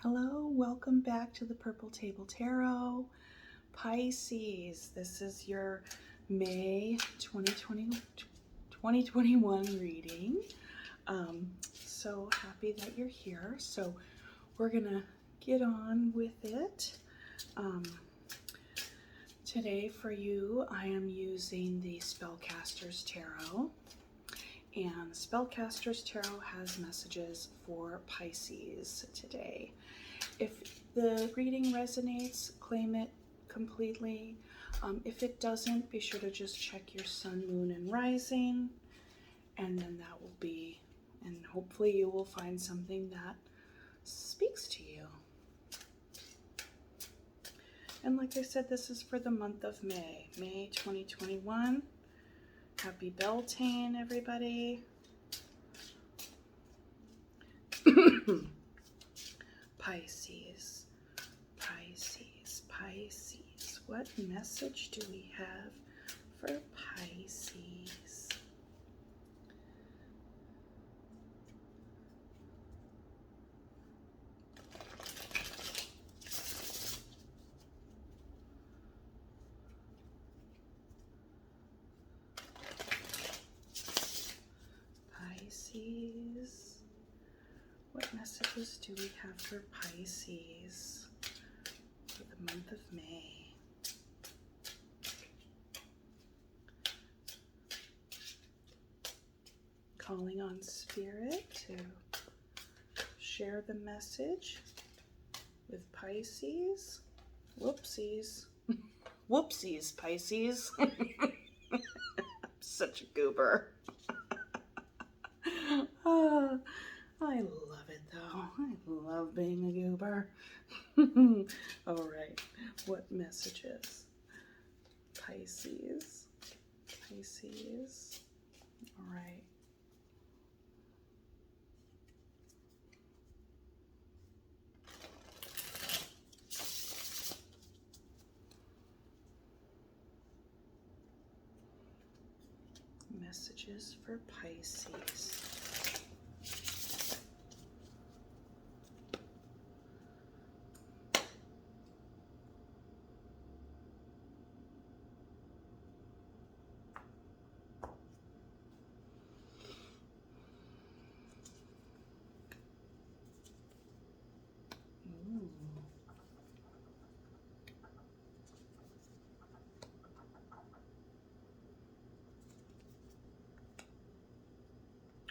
Hello, welcome back to the Purple Table Tarot. Pisces, this is your May 2021 reading. So happy that you're here. So we're gonna get on with it. Today for you, I am using the Spellcaster's Tarot. And Spellcaster's Tarot has messages for Pisces today. If the reading resonates, claim it completely. If it doesn't, be sure to just check your sun, moon, and rising, and then that will be, and hopefully you will find something that speaks to you. And like I said, this is for the month of May 2021. Happy Beltane, everybody. Pisces, Pisces, Pisces. What message do we have for Pisces? Pisces. What messages do we have for Pisces for the month of May? Calling on Spirit to share the message with Pisces. Whoopsies. Whoopsies, Pisces. I'm such a goober. I love it though. I love being a goober. All right, what messages? Pisces. Pisces. All right. Messages for Pisces.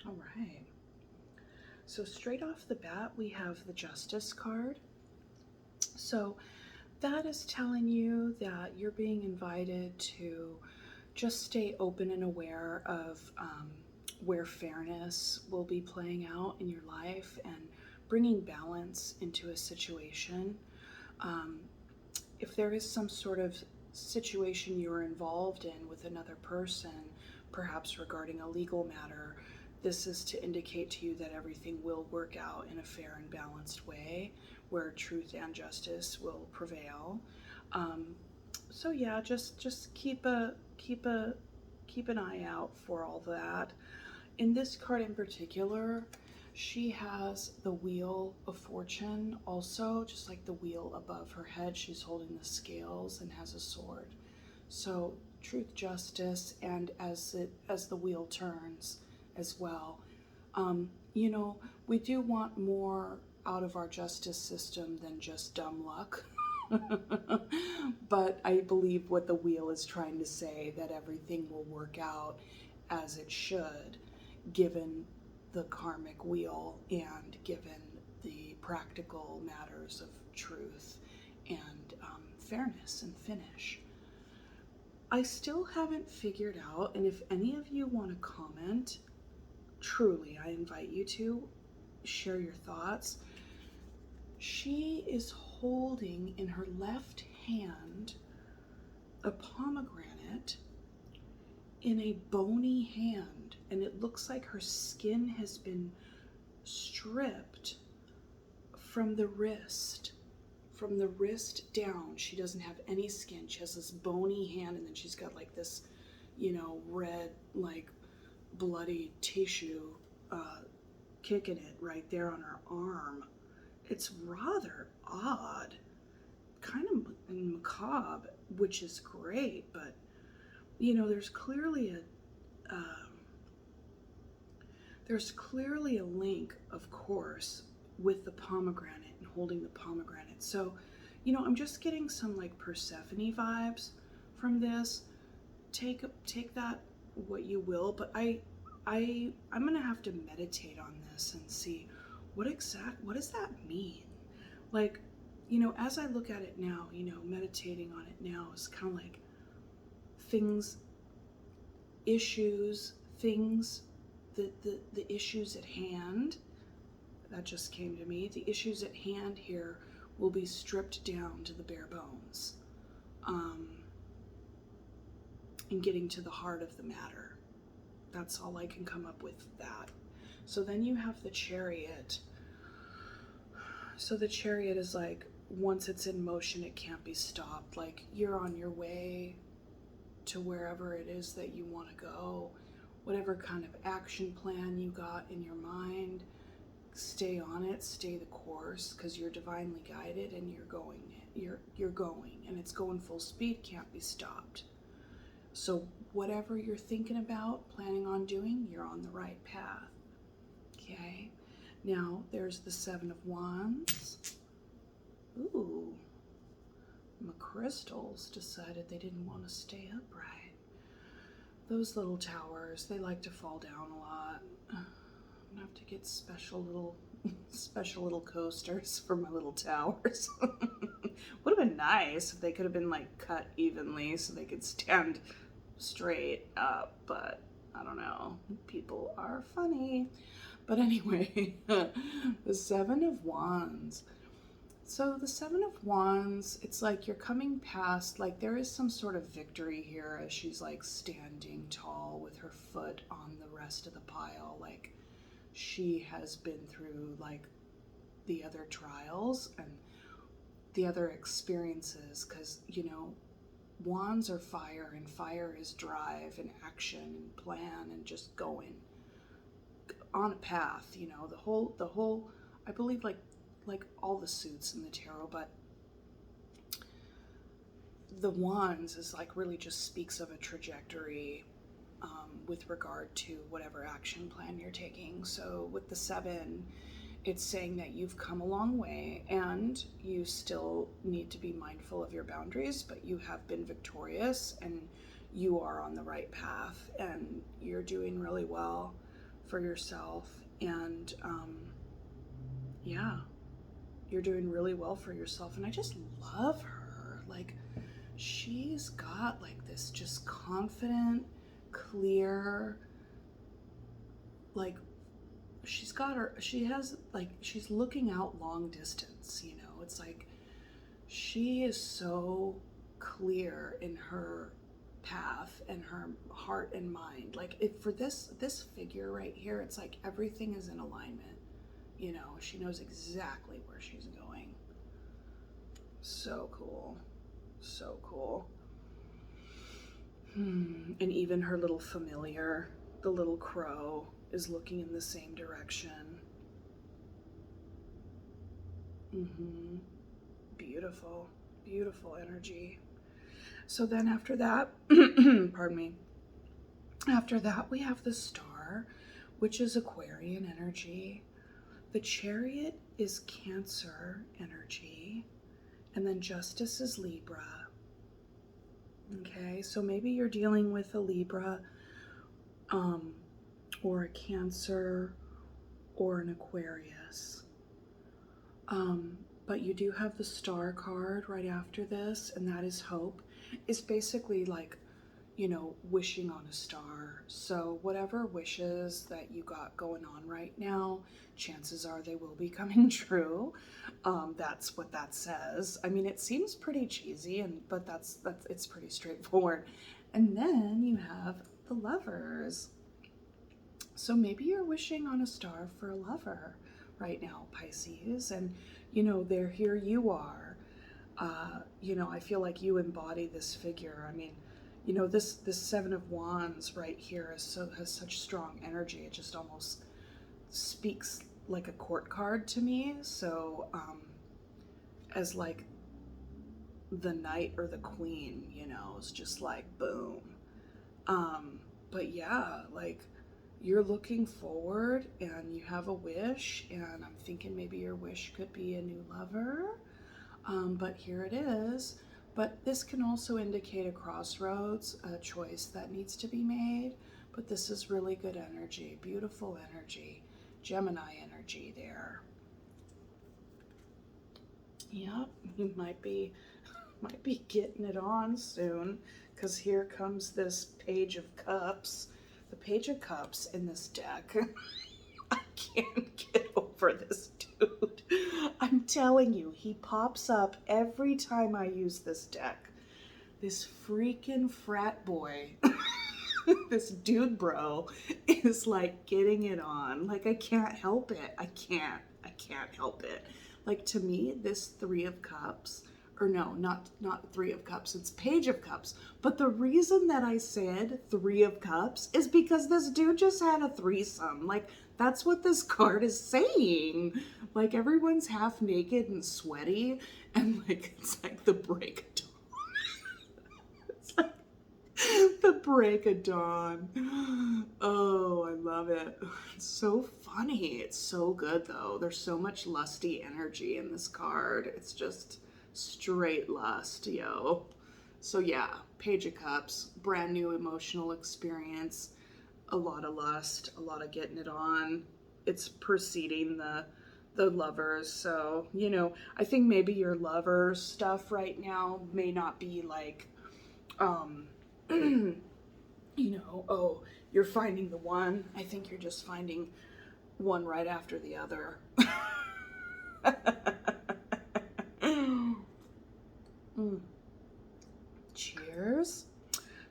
All right. So straight off the bat, we have the Justice card. So that is telling you that you're being invited to just stay open and aware of where fairness will be playing out in your life and bringing balance into a situation. If there is some sort of situation you're involved in with another person, perhaps regarding a legal matter, this is to indicate to you that everything will work out in a fair and balanced way where truth and justice will prevail. So yeah, just keep an eye out for all that. In this card in particular, she has the Wheel of Fortune also, just like the wheel above her head. She's holding the scales and has a sword. So truth, justice, and as the wheel turns as well. You know, we do want more out of our justice system than just dumb luck. But I believe what the wheel is trying to say, that everything will work out as it should, given the karmic wheel and given the practical matters of truth and fairness and finish. I still haven't figured out, and if any of you want to comment, truly, I invite you to share your thoughts. She is holding in her left hand a pomegranate in a bony hand, and it looks like her skin has been stripped from the wrist down. She doesn't have any skin. She has this bony hand, and then she's got like this, you know, red, like bloody tissue kicking it right there on her arm. it's rather odd, kind of macabre, which is great, but there's clearly a link, of course, with the pomegranate and holding the pomegranate. So, I'm just getting some like Persephone vibes from this. Take that what you will, but I'm gonna have to meditate on this and see what does that mean? Like, as I look at it now, meditating on it now is kind of like things, issues, things, the issues at hand. That just came to me. The issues at hand here will be stripped down to the bare bones, and getting to the heart of the matter. That's all I can come up with that. So then you have the Chariot. So the Chariot is like, once it's in motion, it can't be stopped. Like, you're on your way to wherever it is that you want to go, whatever kind of action plan you got in your mind, stay on it, stay the course, because you're divinely guided and you're going, and it's going full speed, can't be stopped. So whatever you're thinking about, planning on doing, you're on the right path. Okay. Now there's the Seven of Wands. Ooh, my crystals decided they didn't want to stay upright. Those little towers, they like to fall down a lot. I'm gonna have to get special little coasters for my little towers. Would have been nice if they could have been like cut evenly so they could stand straight up, but I don't know. People are funny. But anyway, the Seven of Wands. So the Seven of Wands, it's like you're coming past, like there is some sort of victory here as she's like standing tall with her foot on the rest of the pile. Like she has been through like the other trials and the other experiences, because wands are fire, and fire is drive and action and plan and just going on a path. The whole I believe like all the suits in the tarot, but the wands is like really just speaks of a trajectory with regard to whatever action plan you're taking. So with the seven, it's saying that you've come a long way and you still need to be mindful of your boundaries, but you have been victorious and you are on the right path and you're doing really well for yourself. And yeah, you're doing really well for yourself. And I just love her. Like, she's got like this just confident, clear, like she's looking out long distance, it's like she is so clear in her path and her heart and mind. Like for this figure right here, it's like everything is in alignment. She knows exactly where she's going. So cool. So cool. And even her little familiar, the little crow, is looking in the same direction. Beautiful, beautiful energy. So then after that, pardon me, after that we have the Star, which is Aquarian energy. The Chariot is Cancer energy. And then Justice is Libra. Okay, so maybe you're dealing with a Libra, or a Cancer, or an Aquarius. But you do have the Star card right after this, and that is hope. It's basically like, wishing on a star. So whatever wishes that you got going on right now, chances are they will be coming true. That's what that says. I mean, it seems pretty cheesy, but it's pretty straightforward. And then you have the Lovers. So maybe you're wishing on a star for a lover right now, Pisces, and here you are. I feel like you embody this figure. I mean, this Seven of Wands right here has such strong energy. It just almost speaks like a court card to me. So as like the knight or the queen, you know, it's just like boom. But yeah, like you're looking forward and you have a wish, and I'm thinking maybe your wish could be a new lover. But here it is. But this can also indicate a crossroads, a choice that needs to be made. But this is really good energy, beautiful energy, Gemini energy there. Yep, you might be getting it on soon, because here comes this Page of Cups. The Page of Cups in this deck. I can't get over this dude. I'm telling you, he pops up every time I use this deck. This freaking frat boy, this dude bro, is like getting it on. Like, I can't help it. I can't help it. Like, to me, this Three of Cups, or no, not Three of Cups, it's Page of Cups. But the reason that I said Three of Cups is because this dude just had a threesome. Like, that's what this card is saying. Like, everyone's half naked and sweaty, and like, it's like the break of dawn. It's like the break of dawn. Oh, I love it. It's so funny. It's so good though. There's so much lusty energy in this card. It's just straight lust, yo. So yeah, Page of Cups, brand new emotional experience, a lot of lust, a lot of getting it on. It's preceding the lovers. So, you know, I think maybe your lover's stuff right now may not be like, you know, oh, you're finding the one. I think you're just finding one right after the other. Cheers.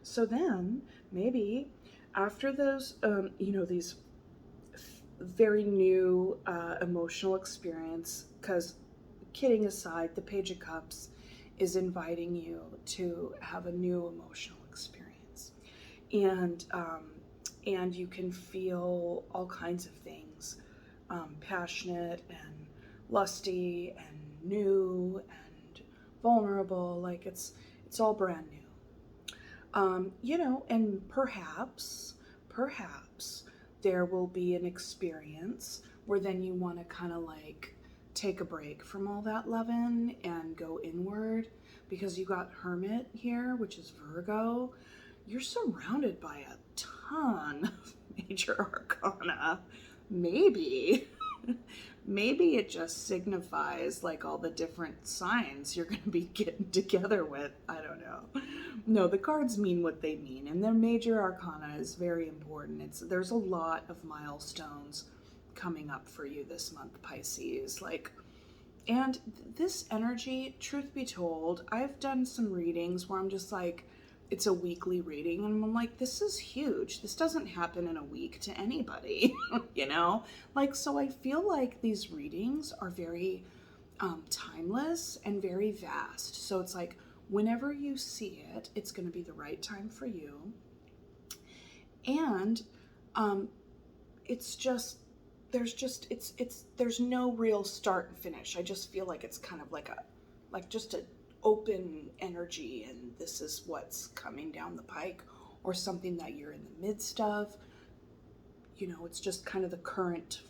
So then maybe after those, you know, these very new emotional experience, because kidding aside, the Page of Cups is inviting you to have a new emotional experience, and you can feel all kinds of things, passionate and lusty and new and vulnerable. Like it's all brand new. You know, and perhaps there will be an experience where then you want to kind of like take a break from all that loving and go inward, because you got Hermit here, which is Virgo. You're surrounded by a ton of major arcana. Maybe maybe it just signifies like all the different signs you're going to be getting together with. I don't know. No, the cards mean what they mean, and their major arcana is very important. There's a lot of milestones coming up for you this month, Pisces. Like, and this energy, truth be told, I've done some readings where I'm just like, it's a weekly reading, and I'm like, this is huge. This doesn't happen in a week to anybody, you know? Like, so I feel like these readings are very timeless and very vast. So it's like, whenever you see it, it's going to be the right time for you. And it's just, there's no real start and finish. I just feel like it's kind of like just an open energy, and this is what's coming down the pike, or something that you're in the midst of. You know, it's just kind of the current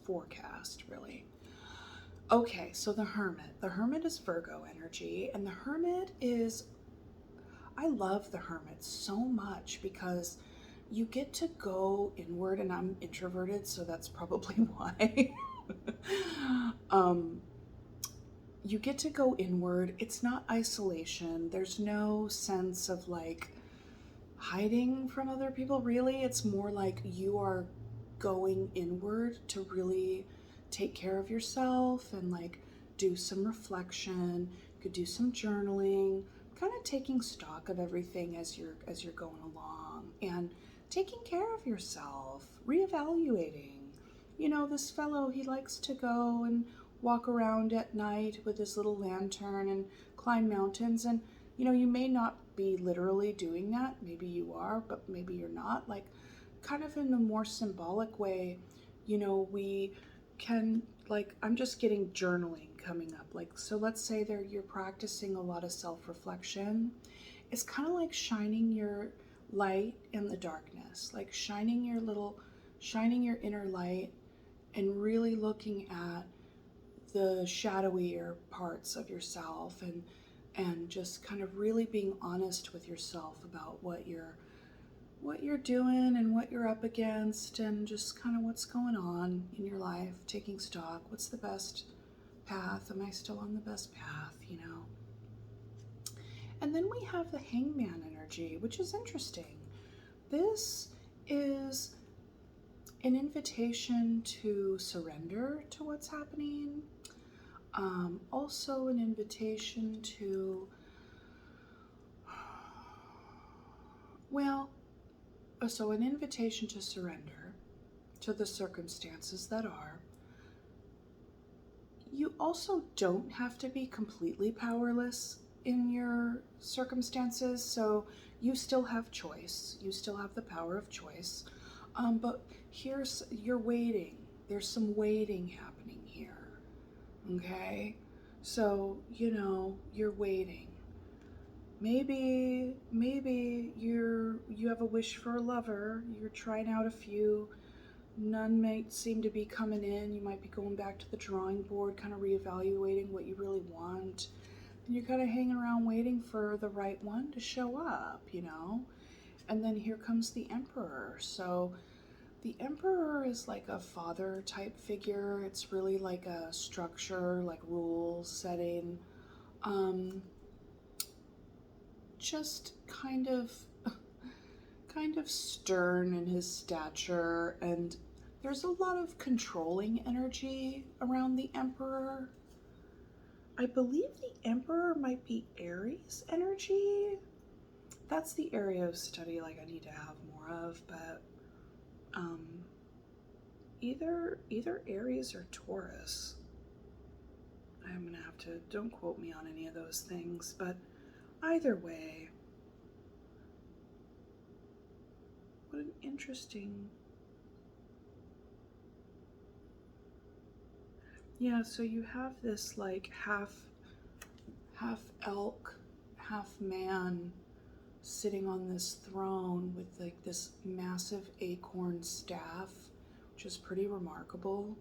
forecast, really. Okay, so the Hermit is Virgo energy, and the Hermit is, I love the Hermit so much because you get to go inward, and I'm introverted, so that's probably why. You get to go inward. It's not isolation. There's no sense of like hiding from other people, really. It's more like you are going inward to really take care of yourself and like do some reflection. You could do some journaling, kind of taking stock of everything as you're going along and taking care of yourself, reevaluating. You know, this fellow, he likes to go and walk around at night with his little lantern and climb mountains, and you know, you may not be literally doing that. Maybe you are, but maybe you're not. Like, kind of in a more symbolic way, You know, we can, like, I'm just getting journaling coming up. Like, so let's say there you're practicing a lot of self-reflection. It's kind of like shining your light in the darkness, like shining your inner light and really looking at the shadowier parts of yourself, and just kind of really being honest with yourself about what you're doing and what you're up against, and just kind of what's going on in your life, taking stock. What's the best path? Am I still on the best path, you know? And then we have the hangman energy, which is interesting. This is an invitation to surrender to what's happening. Also an invitation to, well, so an invitation to surrender to the circumstances that are. You also don't have to be completely powerless in your circumstances, so you still have choice. You still have the power of choice. But you're waiting. There's some waiting happening here. Okay? So, you know, you're waiting. Maybe you have a wish for a lover. You're trying out a few. None might seem to be coming in. You might be going back to the drawing board, kind of reevaluating what you really want. And you're kind of hanging around waiting for the right one to show up, you know? And then here comes the Emperor. So the Emperor is like a father type figure. It's really like a structure, like rule setting. Just kind of stern in his stature, and there's a lot of controlling energy around the Emperor. I believe the Emperor might be Aries energy. That's the area of study like I need to have more of, but either Aries or Taurus. I'm gonna have to, don't quote me on any of those things, but either way, what an interesting. Yeah, so you have this like half elk, half man sitting on this throne with like this massive acorn staff, which is pretty remarkable.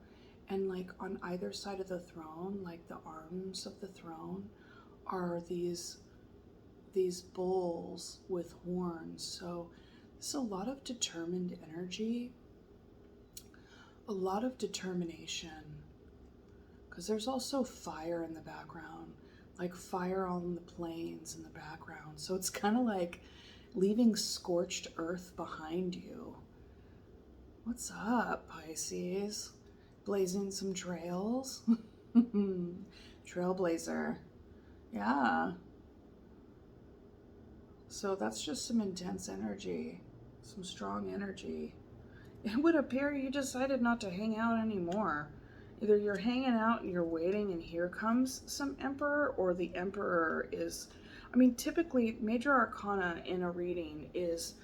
And like on either side of the throne, like the arms of the throne, are these bulls with horns. So there's a lot of determined energy, a lot of determination, because there's also fire in the background, like fire on the plains in the background. So it's kind of like leaving scorched earth behind you. What's up, Pisces? Blazing some trails? Trailblazer. Yeah. So that's just some intense energy, some strong energy. It would appear you decided not to hang out anymore. Either you're hanging out and you're waiting and here comes some Emperor, or the Emperor is, I mean, typically major arcana in a reading is,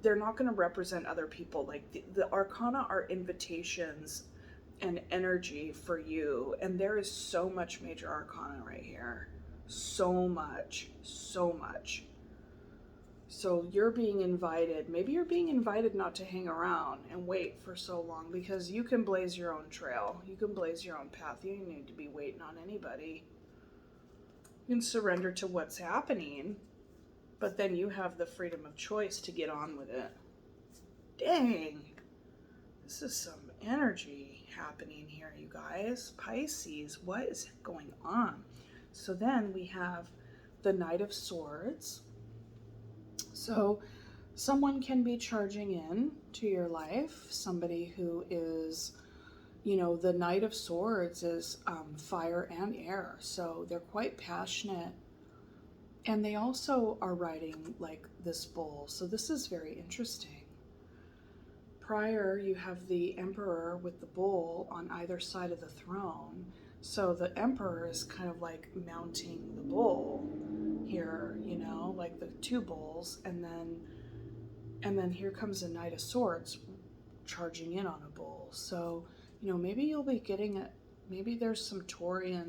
they're not going to represent other people. Like the arcana are invitations and energy for you. And there is so much major arcana right here. So much, so much. So you're being invited. Maybe you're being invited not to hang around and wait for so long, because you can blaze your own trail. You can blaze your own path. You don't need to be waiting on anybody. You can surrender to what's happening, but then you have the freedom of choice to get on with it. Dang. This is some energy happening here, you guys. Pisces, what is going on? So then we have the Knight of Swords. So someone can be charging in to your life, somebody who is, you know, the Knight of Swords is fire and air. So they're quite passionate. And they also are riding like this bull. So this is very interesting. Prior, you have the Emperor with the bull on either side of the throne. So the Emperor is kind of like mounting the bull here, you know, like the two bulls, and then here comes a Knight of Swords charging in on a bull. So, maybe you'll be getting it. Maybe there's some Taurus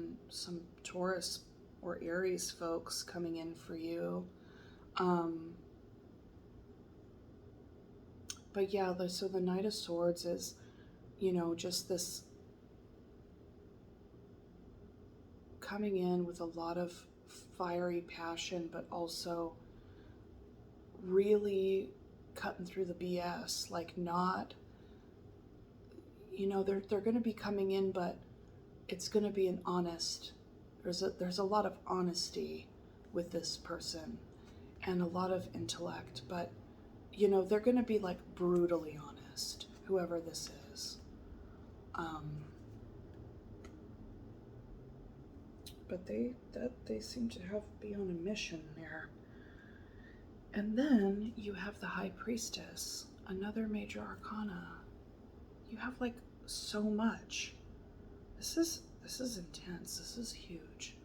or Aries folks coming in for you. But yeah, so the Knight of Swords is, just this coming in with a lot of fiery passion, but also really cutting through the BS, like not, they're going to be coming in, but it's going to be an honest, there's a lot of honesty with this person and a lot of intellect, but they're going to be like brutally honest, whoever this is. But they seem to be on a mission there. And then you have the High Priestess, another major arcana. You have like so much. This is intense. This is huge.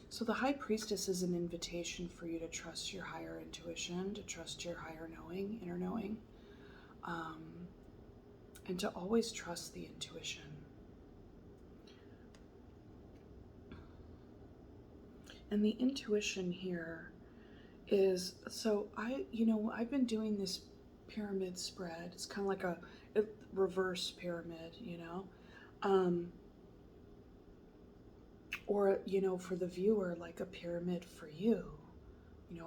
So the High Priestess is an invitation for you to trust your higher intuition, to trust your higher knowing, inner knowing, and to always trust the intuition. And the intuition here is, so I've been doing this pyramid spread. It's kind of like a reverse pyramid, or, for the viewer, like a pyramid for you.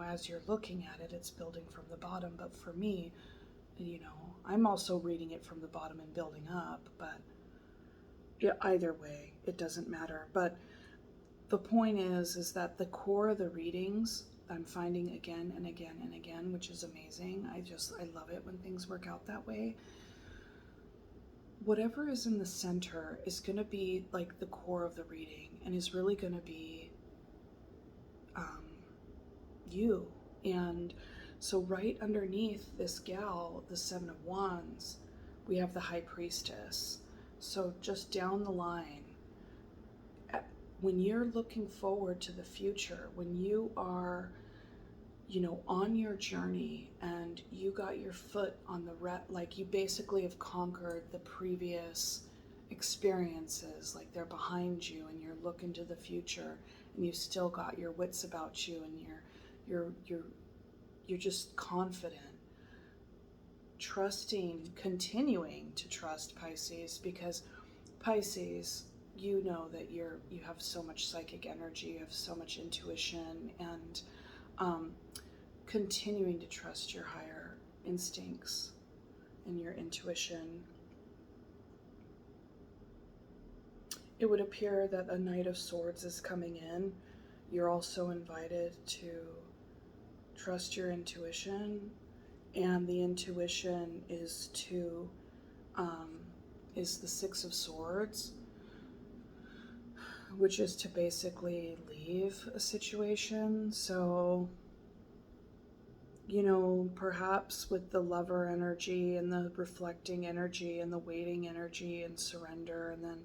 As you're looking at it, it's building from the bottom. But for me, I'm also reading it from the bottom and building up. But yeah, either way, it doesn't matter. But the point is that the core of the readings, I'm finding again and again and again, which is amazing. I love it when things work out that way. Whatever is in the center is going to be like the core of the reading and is really going to be you. And so right underneath this gal, the Seven of Wands, we have the High Priestess. So just down the line, when you're looking forward to the future, when you are, on your journey and you got your foot on the like you basically have conquered the previous experiences, like they're behind you, and you're looking to the future, and you still got your wits about you, and you're just confident, trusting, continuing to trust Pisces, because Pisces, that you have so much psychic energy, you have so much intuition, and continuing to trust your higher instincts and your intuition. It would appear that a Knight of Swords is coming in. You're also invited to trust your intuition, and the intuition is is the Six of Swords, which is to basically leave a situation. So, perhaps with the Lover energy and the reflecting energy and the waiting energy and surrender, and then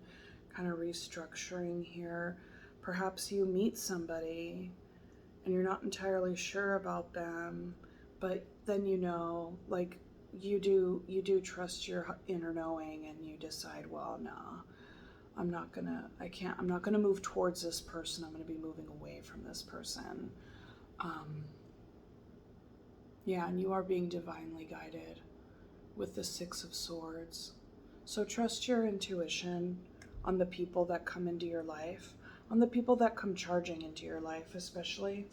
kind of restructuring here, perhaps you meet somebody and you're not entirely sure about them, but then like you do trust your inner knowing, and you decide, well, nah, I'm not gonna move towards this person. I'm gonna be moving away from this person. Yeah, and you are being divinely guided with the Six of Swords. So trust your intuition on the people that come into your life, on the people that come charging into your life, especially.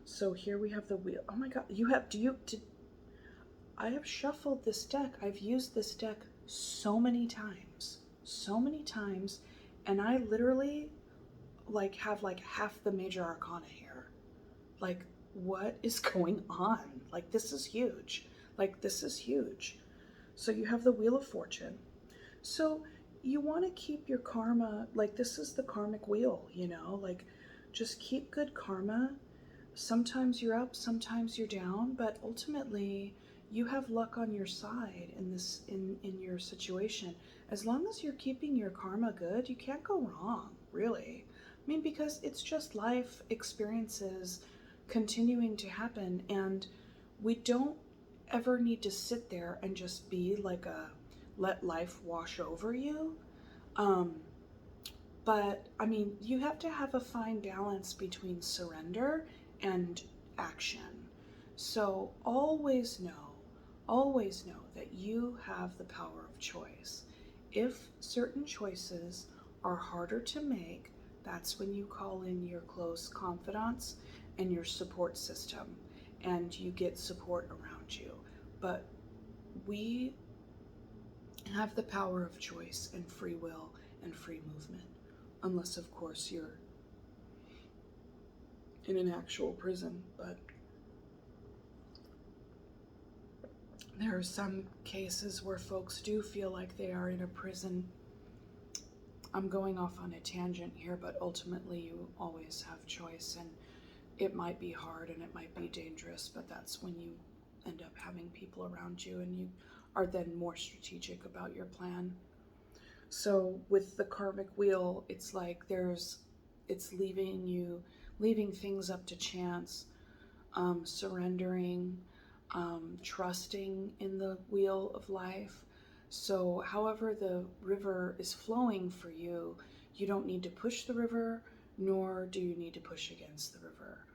So here we have the wheel. Oh my God, I have shuffled this deck. I've used this deck so many times, and I literally have half the major arcana here. Like, what is going on? Like, this is huge. So you have the Wheel of Fortune. So you want to keep your karma, this is the karmic wheel, like just keep good karma. Sometimes you're up, sometimes you're down, but ultimately you have luck on your side in your situation. As long as you're keeping your karma good, you can't go wrong, really. I mean, because it's just life experiences continuing to happen, and we don't ever need to sit there and just be like a let life wash over you. Um, but I mean, you have to have a fine balance between surrender and action. So always know that you have the power of choice. If certain choices are harder to make, that's when you call in your close confidants and your support system, and you get support around you. But we have the power of choice and free will and free movement, unless, of course, you're in an actual prison. But there are some cases where folks do feel like they are in a prison. I'm going off on a tangent here, but ultimately you always have choice, and it might be hard and it might be dangerous, but that's when you end up having people around you and you are then more strategic about your plan. So with the karmic wheel, it's like it's leaving things up to chance, surrendering, trusting in the wheel of life. So however the river is flowing for you, you don't need to push the river, nor do you need to push against the river.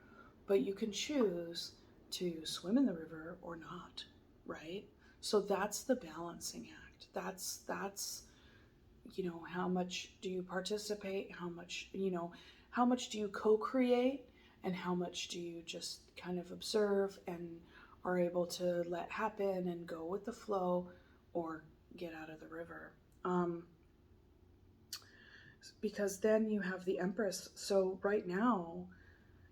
But you can choose to swim in the river or not, right? So that's the balancing act. That's how much do you participate? How much do you co-create, and how much do you just kind of observe and are able to let happen and go with the flow, or get out of the river? Because then you have the Empress. So right now,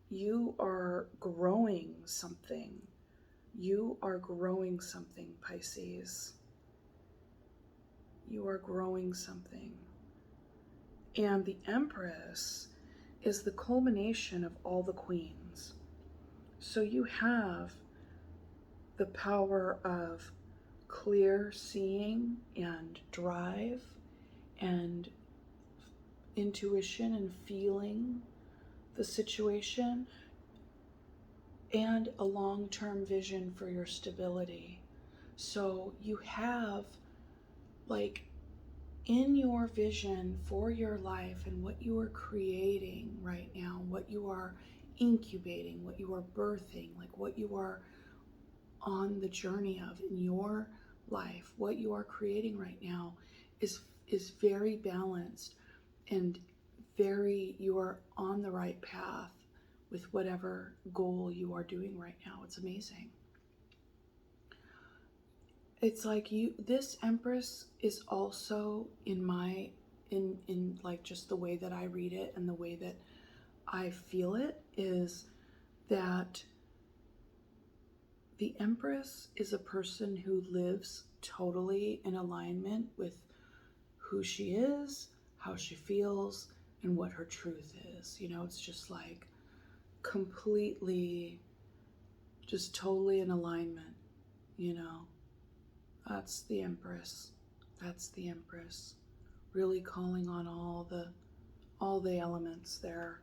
you are growing something. You are growing something, Pisces. You are growing something. And the Empress is the culmination of all the queens. So you have the power of clear seeing and drive and intuition and feeling the situation, and a long-term vision for your stability. So you have, like, in your vision for your life and what you are creating right now, what you are incubating, what you are birthing, like what you are on the journey of in your life, what you are creating right now is very balanced, and you are on the right path with whatever goal you are doing right now. It's amazing. It's like this Empress is also in like just the way that I read it and the way that I feel it, is that the Empress is a person who lives totally in alignment with who she is, how she feels, and what her truth is. It's just like completely, just totally in alignment. That's the Empress. That's the Empress. Really calling on all the elements there.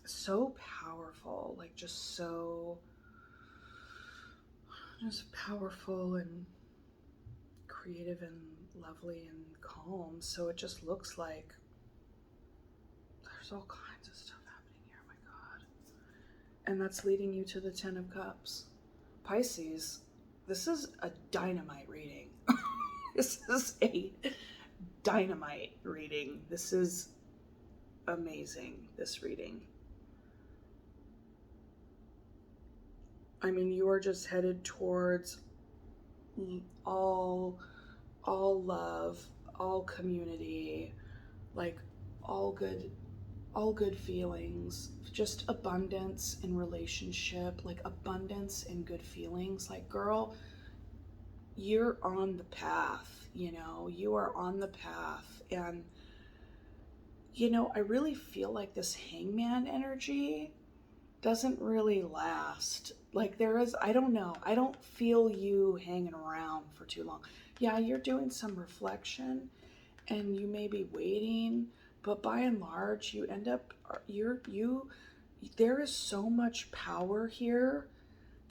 So powerful, like just powerful and creative and lovely and calm. So it just looks like there's all kinds of stuff happening here. Oh my God. And that's leading you to the Ten of Cups. Pisces, this is a dynamite reading. This is a dynamite reading. This is amazing, this reading. I mean, you are just headed towards all love, all community, like all good feelings, just abundance in relationship, like abundance in good feelings. Like, girl, you're on the path, you are on the path. And I really feel like this Hangman energy doesn't really last. Like, I don't know, I don't feel you hanging around for too long. Yeah, you're doing some reflection and you may be waiting, but by and large, you end up, there is so much power here.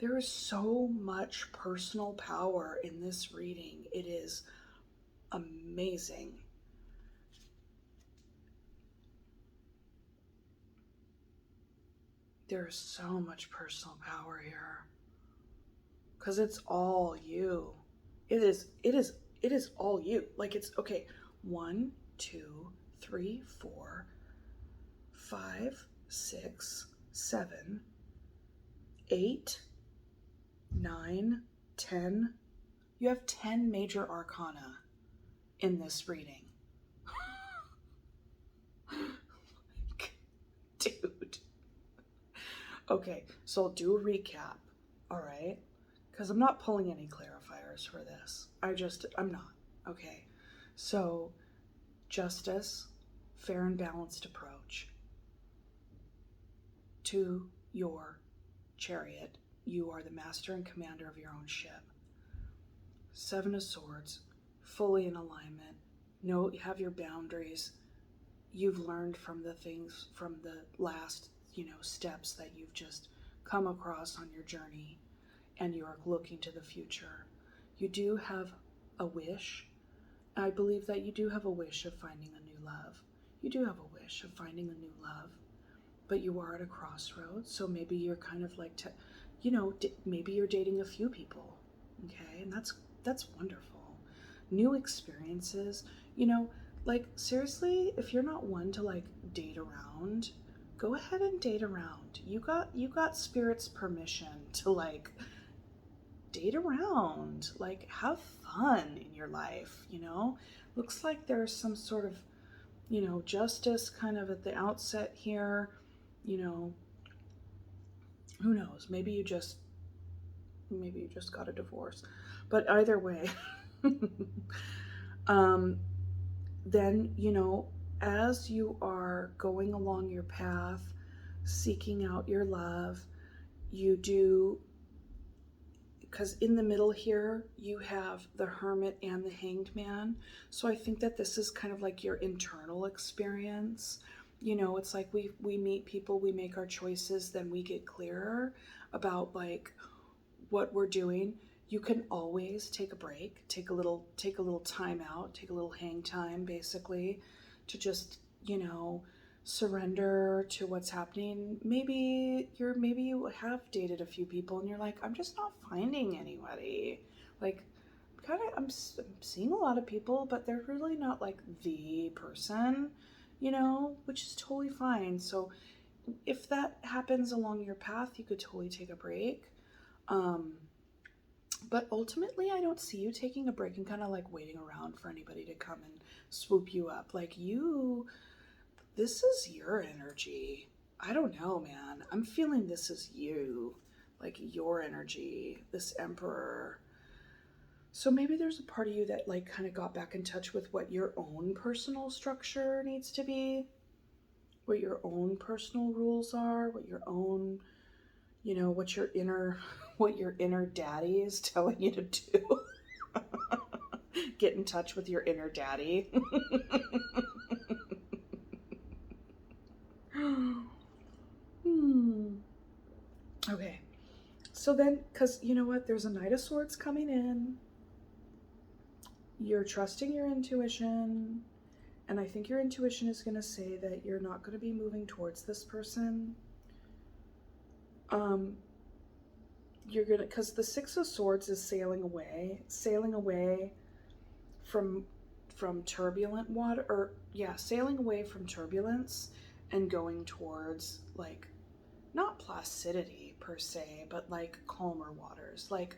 There is so much personal power in this reading. It is amazing. There's so much personal power here. Because it's all you. It is all you. Like it's okay. 1, 2, 3, 4, 5, 6, 7, 8, 9, 10. You have 10 major arcana in this reading. Dude. Okay, so I'll do a recap, all right? Because I'm not pulling any clarifiers for this. I'm not. Okay, so justice, fair and balanced approach to your chariot. You are the master and commander of your own ship. 7 of Swords, fully in alignment. Have your boundaries. You've learned from the things from the last, steps that you've just come across on your journey, and you're looking to the future. You do have a wish. I believe that you do have a wish of finding a new love. You do have a wish of finding a new love, but you are at a crossroads. So maybe you're kind of like, maybe you're dating a few people, okay? And that's wonderful. New experiences, like seriously, if you're not one to like date around, go ahead and date around. You got spirit's permission to like date around, like have fun in your life, Looks like there's some sort of, justice kind of at the outset here, who knows? Maybe you just got a divorce. But either way, then, as you are going along your path, seeking out your love, you do, because in the middle here, you have the Hermit and the Hanged Man. So I think that this is kind of like your internal experience. It's like we meet people, we make our choices, then we get clearer about like what we're doing. You can always take a break, take a little time out, take a little hang time, basically, to just, surrender to what's happening. Maybe you have dated a few people and you're like, I'm just not finding anybody. Like, I'm seeing a lot of people, but they're really not like the person, which is totally fine. So if that happens along your path, you could totally take a break. But ultimately, I don't see you taking a break and kind of like waiting around for anybody to come and swoop you up. Like this is your energy. I don't know, man. I'm feeling this is you, like your energy, this Emperor. So maybe there's a part of you that like kind of got back in touch with what your own personal structure needs to be, what your own personal rules are, what your own, what your inner daddy is telling you to do. Get in touch with your inner daddy. Okay. So then, because you know what? There's a Knight of Swords coming in. You're trusting your intuition. And I think your intuition is going to say that you're not going to be moving towards this person. You're going to, because the Six of Swords is sailing away from turbulent water, or sailing away from turbulence and going towards like, not placidity per se, but like calmer waters. Like,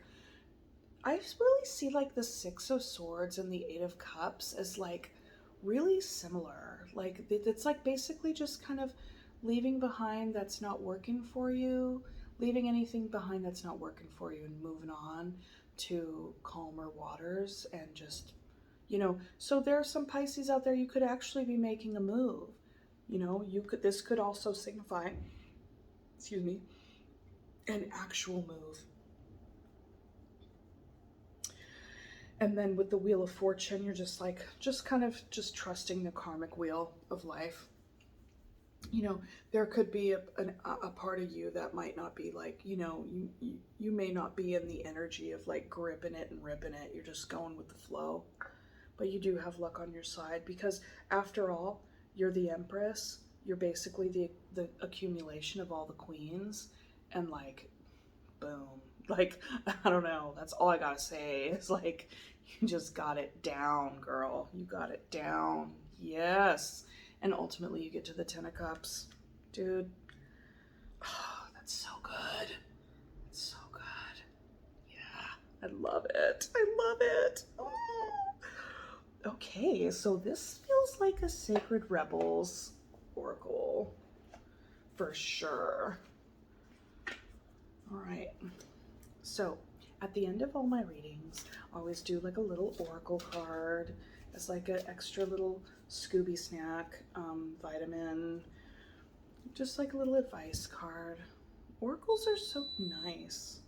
I really see like the Six of Swords and the Eight of Cups as like really similar. Like it's like basically just kind of leaving behind that's not working for you, leaving anything behind that's not working for you, and moving on to calmer waters. And just, so there are some Pisces out there, you could actually be making a move. This could also signify, an actual move. And then with the Wheel of Fortune, you're just like, just kind of just trusting the karmic wheel of life. You know, there could be a part of you that might not be like, you know, you may not be in the energy of like gripping it and ripping it. You're just going with the flow. But you do have luck on your side because after all, you're the Empress. You're basically the accumulation of all the queens, and like, boom. Like, I don't know. That's all I gotta say. It's like, you just got it down, girl. You got it down. Yes. And ultimately, you get to the Ten of Cups. Dude, oh, that's so good. It's so good. Yeah, I love it. I love it. Oh. Okay, so this feels like a Sacred Rebels oracle for sure. All right. So at the end of all my readings, I always do like a little oracle card as like an extra little Scooby snack, vitamin, just like a little advice card. Oracles are so nice.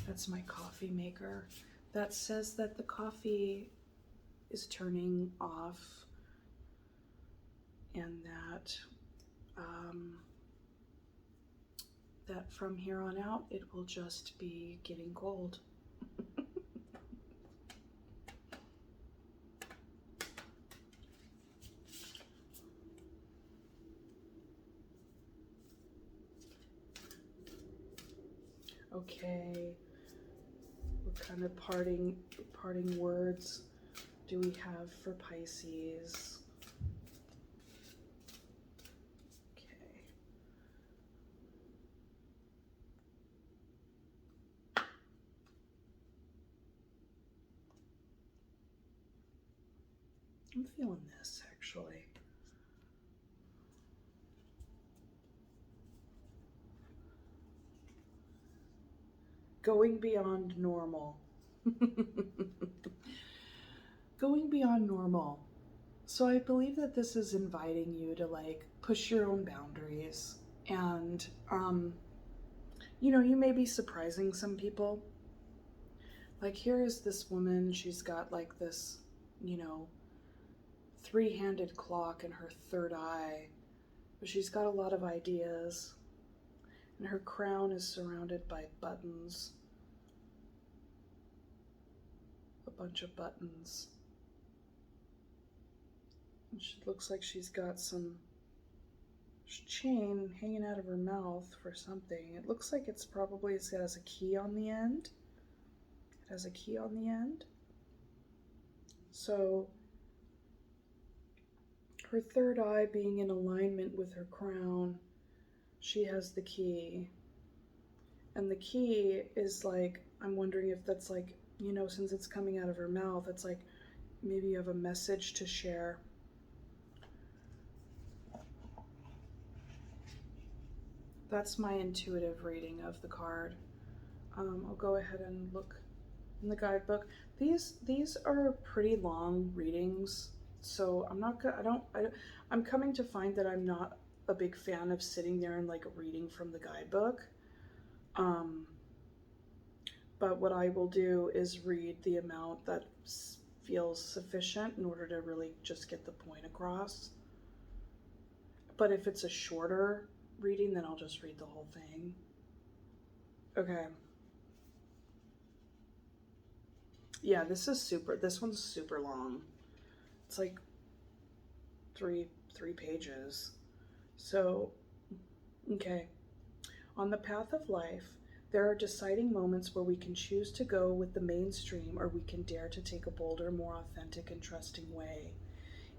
That's my coffee maker. That says that the coffee is turning off and that that from here on out, it will just be getting cold. Okay, what kind of parting words do we have for Pisces? Okay. I'm feeling this actually. Going beyond normal. Going beyond normal. So I believe that this is inviting you to like push your own boundaries and you know, you may be surprising some people. Like here is this woman, she's got like this, you know, three-handed clock in her third eye, but she's got a lot of ideas. And her crown is surrounded by buttons. A bunch of buttons. And she looks like she's got some chain hanging out of her mouth for something. It looks like it's probably, it has a key on the end. It has a key on the end. So her third eye being in alignment with her crown, she has the key. And the key is like, I'm wondering if that's like, you know, since it's coming out of her mouth, it's like maybe you have a message to share. That's my intuitive reading of the card. I'll go ahead and look in the guidebook. These are pretty long readings, so I'm not gonna. I'm coming to find that I'm not a big fan of sitting there and like reading from the guidebook. But what I will do is read the amount that feels sufficient in order to really just get the point across. But if it's a shorter reading, then I'll just read the whole thing. Okay. Yeah, this one's super long. It's like three pages. So, okay. On the path of life, there are deciding moments where we can choose to go with the mainstream or we can dare to take a bolder, more authentic and trusting way,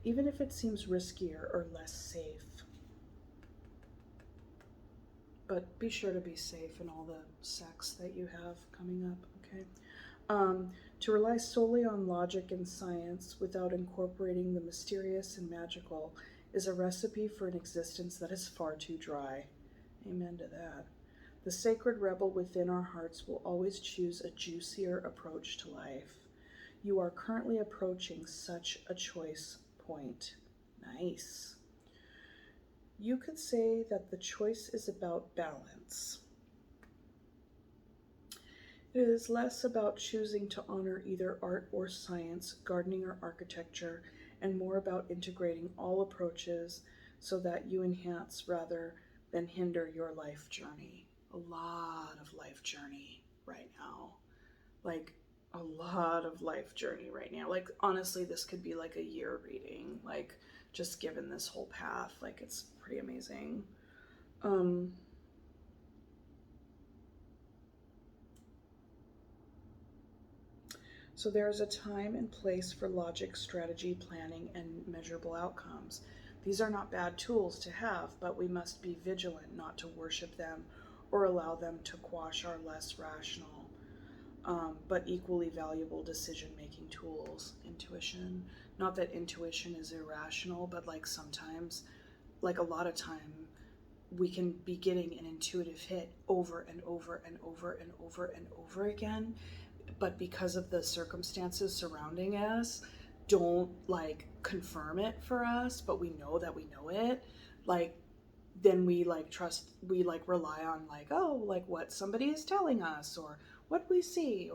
even if it seems riskier or less safe. But be sure to be safe in all the sex that you have coming up, okay? To rely solely on logic and science without incorporating the mysterious and magical is a recipe for an existence that is far too dry. Amen to that. The sacred rebel within our hearts will always choose a juicier approach to life. You are currently approaching such a choice point. Nice. You could say that the choice is about balance. It is less about choosing to honor either art or science, gardening or architecture, and more about integrating all approaches so that you enhance rather than hinder your life journey. A lot of life journey right now. Like, a lot of life journey right now. Like, honestly, this could be like a year reading. Like, just given this whole path, like, it's pretty amazing. Um, So there is a time and place for logic, strategy, planning, and measurable outcomes. These are not bad tools to have, but we must be vigilant not to worship them or allow them to quash our less rational, but equally valuable decision making tools. Intuition. Not that intuition is irrational, but like sometimes, like a lot of time, we can be getting an intuitive hit over and over and over and over and over again, but because of the circumstances surrounding us, don't like confirm it for us, but we know that we know it. Like, then we like trust, we like rely on like, oh, like what somebody is telling us or what we see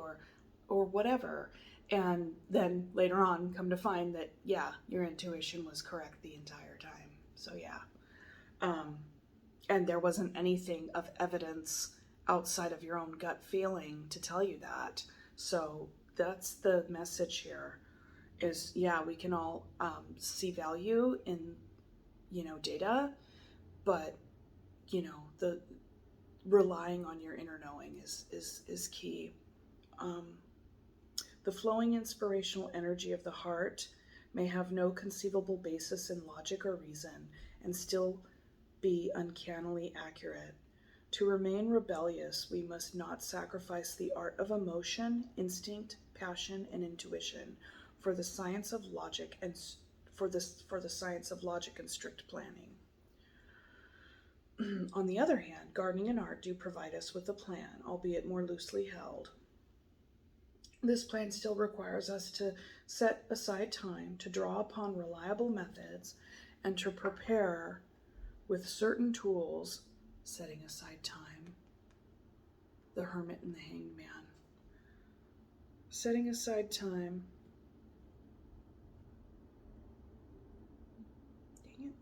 or whatever. And then later on come to find that, yeah, your intuition was correct the entire time. So yeah. Um, and there wasn't anything of evidence outside of your own gut feeling to tell you that. So that's the message here is, yeah, we can all see value in, data, but, the relying on your inner knowing is key. Um, the flowing inspirational energy of the heart may have no conceivable basis in logic or reason and still be uncannily accurate. To remain rebellious, we must not sacrifice the art of emotion, instinct, passion, and intuition for the science of logic and for the science of logic and strict planning. On the other hand, gardening and art do provide us with a plan, albeit more loosely held. This plan still requires us to set aside time to draw upon reliable methods and to prepare with certain tools, setting aside time. The Hermit and the Hanged Man. Setting aside time. Dang it.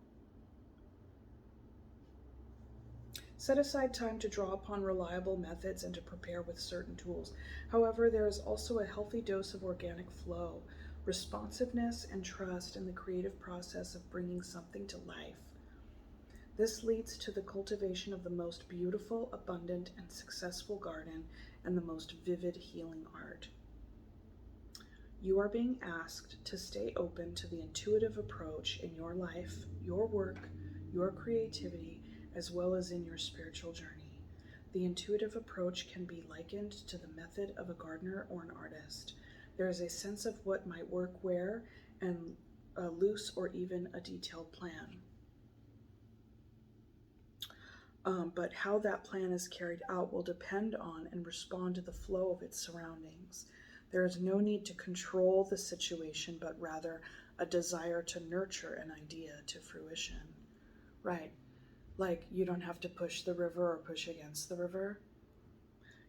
Set aside time to draw upon reliable methods and to prepare with certain tools. However, there is also a healthy dose of organic flow, responsiveness, and trust in the creative process of bringing something to life. This leads to the cultivation of the most beautiful, abundant, and successful garden and the most vivid healing art. You are being asked to stay open to the intuitive approach in your life, your work, your creativity, as well as in your spiritual journey. The intuitive approach can be likened to the method of a gardener or an artist. There is a sense of what might work where and a loose or even a detailed plan. But how that plan is carried out will depend on and respond to the flow of its surroundings. There is no need to control the situation, but rather a desire to nurture an idea to fruition. Right. Like, you don't have to push the river or push against the river.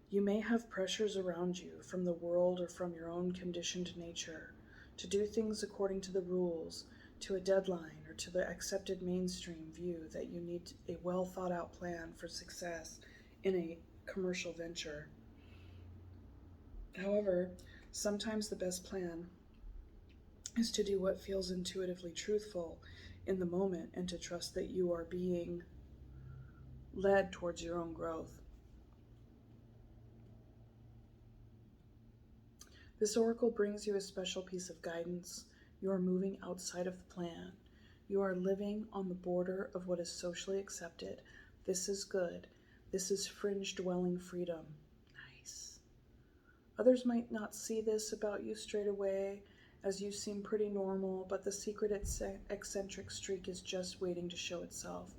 You may have pressures around you from the world or from your own conditioned nature to do things according to the rules, to a deadline, or to the accepted mainstream view that you need a well thought out plan for success in a commercial venture. However, sometimes the best plan is to do what feels intuitively truthful in the moment and to trust that you are being led towards your own growth. This oracle brings you a special piece of guidance. You are moving outside of the plan. You are living on the border of what is socially accepted. This is good. This is fringe dwelling freedom. Nice. Others might not see this about you straight away, as you seem pretty normal, but the secret eccentric streak is just waiting to show itself.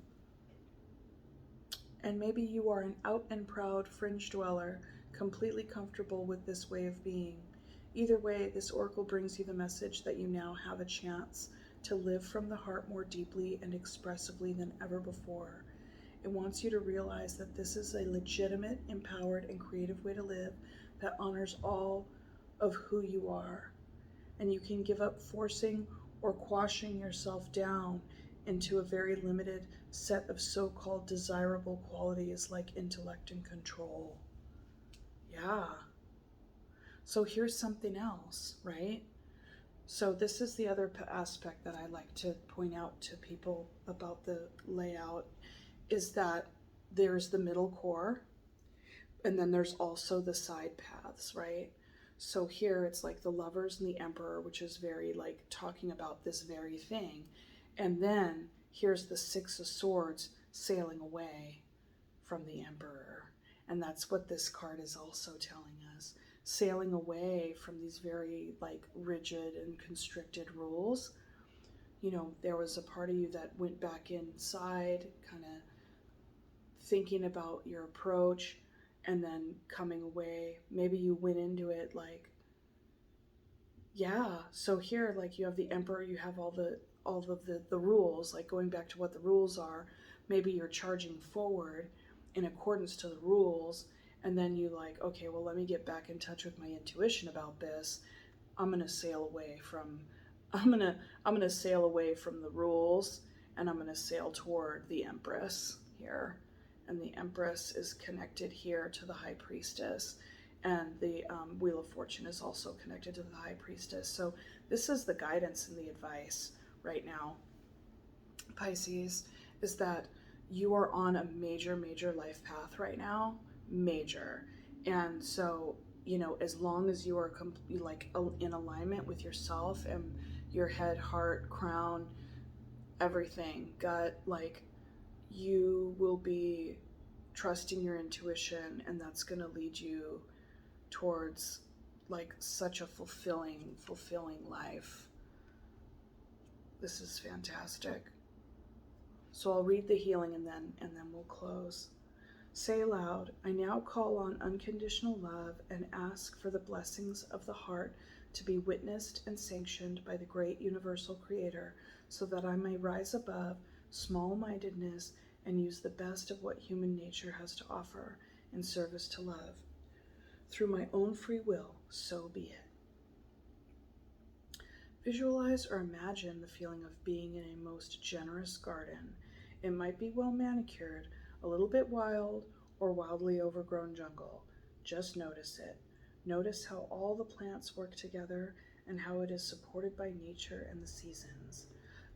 And maybe you are an out and proud fringe dweller, completely comfortable with this way of being. Either way, this oracle brings you the message that you now have a chance to live from the heart more deeply and expressively than ever before. It wants you to realize that this is a legitimate, empowered, and creative way to live that honors all of who you are. And you can give up forcing or quashing yourself down into a very limited set of so-called desirable qualities like intellect and control. Yeah. So here's something else, right? So this is the other aspect that I like to point out to people about the layout is that there's the middle core and then there's also the side paths, right? So here it's like the Lovers and the Emperor, which is very like talking about this very thing. And then here's the Six of Swords sailing away from the Emperor. And that's what this card is also telling us. Sailing away from these very like rigid and constricted rules. You know, there was a part of you that went back inside, kind of thinking about your approach and then coming away. Maybe you went into it like, yeah, so here like you have the Emperor, you have all of the rules, like going back to what the rules are. Maybe you're charging forward in accordance to the rules, and then you like, okay, well, let me get back in touch with my intuition about this. I'm gonna sail away from I'm gonna sail away from the rules, and I'm gonna sail toward the Empress here. And the Empress is connected here to the High Priestess, and the Wheel of Fortune is also connected to the High Priestess. So this is the guidance and the advice right now, Pisces, is that you are on a major life path right now, major. And so, you know, as long as you are like in alignment with yourself and your head, heart, crown, everything, gut, like you will be trusting your intuition, and that's going to lead you towards like such a fulfilling life. This is fantastic. So I'll read the healing and then we'll close. Say aloud, I now call on unconditional love and ask for the blessings of the heart to be witnessed and sanctioned by the great universal creator, so that I may rise above small-mindedness and use the best of what human nature has to offer in service to love. Through my own free will, so be it. Visualize or imagine the feeling of being in a most generous garden. It might be well manicured, a little bit wild, or wildly overgrown jungle. Just notice it. Notice how all the plants work together and how it is supported by nature and the seasons.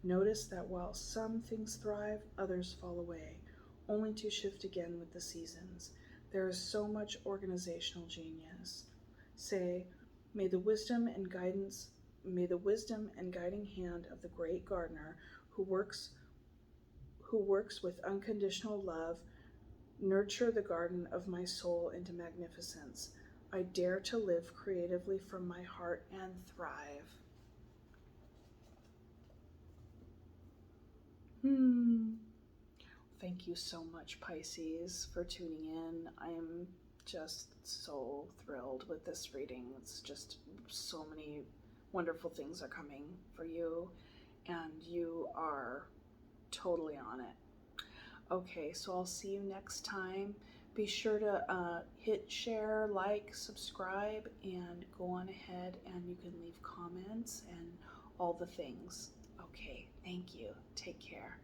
Notice that while some things thrive, others fall away, only to shift again with the seasons. There is so much organizational genius. Say, may the wisdom and guiding hand of the great gardener who works with unconditional love nurture the garden of my soul into magnificence. I dare to live creatively from my heart and thrive. Thank you so much, Pisces, for tuning in. I am just so thrilled with this reading. It's just so many wonderful things are coming for you, and you are totally on it. Okay, so I'll see you next time. Be sure to hit share, like, subscribe, and go on ahead and you can leave comments and all the things. Okay, thank you. Take care.